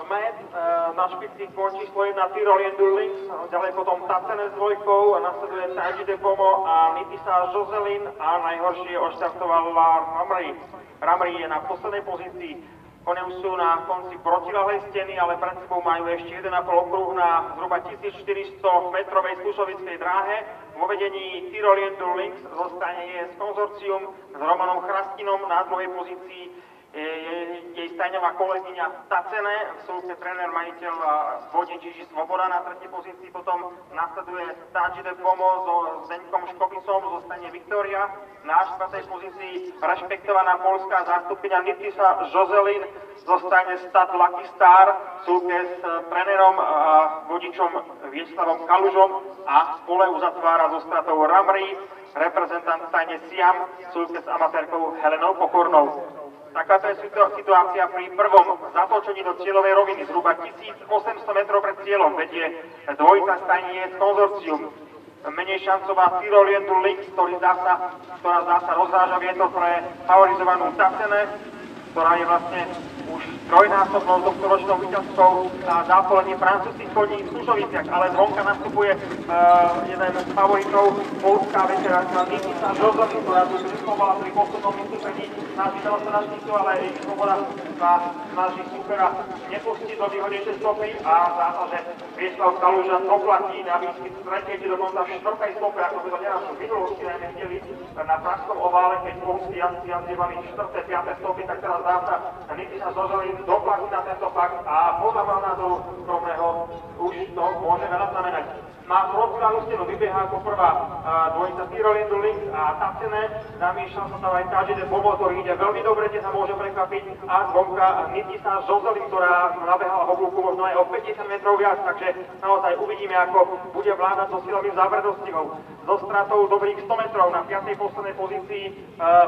sme na špici kôr číslo 1 Tyrolean Durlings, ďalej potom Tacene s dvojkou a nasleduje Taji de Pomo a Nitisa Joselin a najhoršie oštartovala Ramri. Ramri je na poslednej pozícii. Kone už sú na konci protiľahlej steny, ale pred sebou majú ešte 1,5 okruh na zhruba 1400 metrovej slušovickej dráhe. Vo vedení Tyrolean Durlings zostane je konzorcium s Romanom Chrastinom na druhej pozícii. Jej stajňová kolegyňa Tacene, v súlke tréner, majiteľ vodní Čiži Svoboda na tretej pozícii, potom nasleduje Taji de Pomo so Zdeňkom Škobisom, zostane Viktória. Na štvrtej pozícii rešpektovaná poľská zástupkyňa Nitisa Joselin, zostane Stad Lucky Star v súlke s trénerom a vodičom Vieslavom Kalužom a spole uzatvára so stratou Ramri reprezentant stajne Siam v súlke s amatérkou Helenou Pokornou. Takáto je situácia pri prvom zatočení do cieľovej roviny. Zhruba 1800 metrov pred cieľom vedie dvojica stajnie z konzorcium. Menej šancová Tyrolean Durlings, ktorá zdá sa rozráža vietor pre favorizovanú Tacene, ktorá je vlastne už trojnásobnou tohtoročnou víťazkou na zápolení francúzskych koní v Slušoviciach, ale zvonka nastupuje jeden z favoritov, polská veteránka Nitisa Joselin, ktorá tu triumfovala pri poslednom vystúpení nášho telesedačnícu, ale jej Svoboda sa snaží supera nepustiť do výhodnejšej stopy a zdá sa, že Vieslav Kaluža doplatí na výskyt tretej, či dokonca štvrtej stope, ako by to nenašlo v minulosti, najmä videli na pražskom ovále, keď polskí jazdci jazdívali štvrté, piaté stopy, tak teraz zdá sa, Nitisa Joselin doplatí na tento fakt a podľa môjho názoru skromného už to môže veľa znamenať. Na protiľahlú stenu vybieha ako prvá dvojica Tyrolean Durlings a Tacene. Zamýšľal sa tam aj Taji de Pomo, ktorý ide veľmi dobre, kde sa môže prekvapiť, a zvonka Nitisa Joselin, ktorá nabehala v oblúku možno aj o 50 metrov viac, takže naozaj uvidíme, ako bude vládať so silami záberdostihov. So stratou dobrých 100 metrov na 5. poslednej pozícii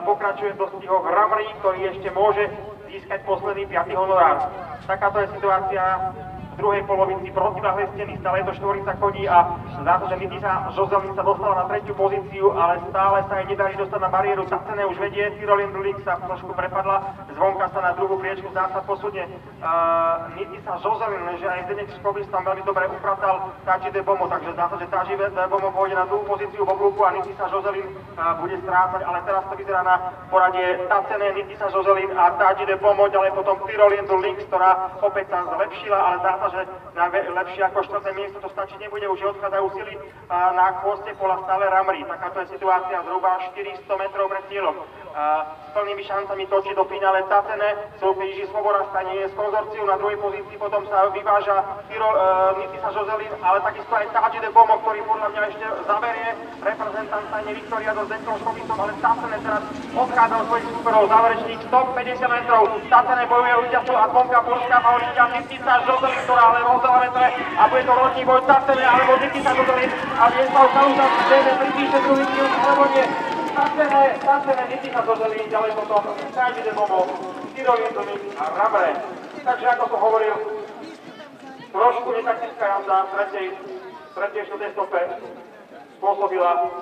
pokračuje v dostihoch Ramri, ktorý ešte môže získať posledný 5. honorár. Takáto je situácia v druhej polovici protiľahlej steny. Stále je to štvorica koní a zdá sa, že Nitisa Joselin sa dostala na tretiu pozíciu, ale stále sa jej nedarí dostať na bariéru. Tacene už vedie, Tyrolean Durlings sa trošku prepadla, zvonka sa na druhú priečku, zdá sa posunie Nitisa Joselin, že aj Zdeněk Škobis tam veľmi dobre upratal Taji de Pomo, takže zdá sa, že Taji de Pomo pôjde na druhú pozíciu v oblúku a Nitisa Joselin bude strácať, ale teraz to vyzerá na poradie Tacene, Nitisa Joselin a Taji de Pomo, ďalej potom Tyrolean Durlings, ktorá opäť sa zlepšila, ale zdá sa, že lepšie ako štvrté miesto to stačiť nebude, už odchádzajú sily na chvoste pola stále Ramri. Takáto je situácia zhruba 400 metrov pred cieľom. S plnými šancami točí do finále Tacene, súperíži Svoboda, stane z konzorciu, na druhej pozícii potom sa vyváža Nitisa Joselin, ale takisto aj Taji de Pomo, ktorý podľa mňa ešte zaberie reprezentant stane Viktória so Zdeňkom Škobisom, ale Tacene teraz odchádza od svojich súperov, záverečných 150 metrov, Tacene bojuje o víťazstvo a zvonka polská favoritka Nitisa Joselin, ktorá ale rozdáva metre a bude to ročný boj Tacene alebo Nitisa Joselin a Vieslav Kaluža pripíše druhý tým, alebo nie. Tacene, Nitisa Joselin, ďalej potom Taji de Pomo, Tyrolean Durlings a Ramre. Takže ako som hovoril, trošku netaktická jazda v tretej, štvrtej stope spôsobila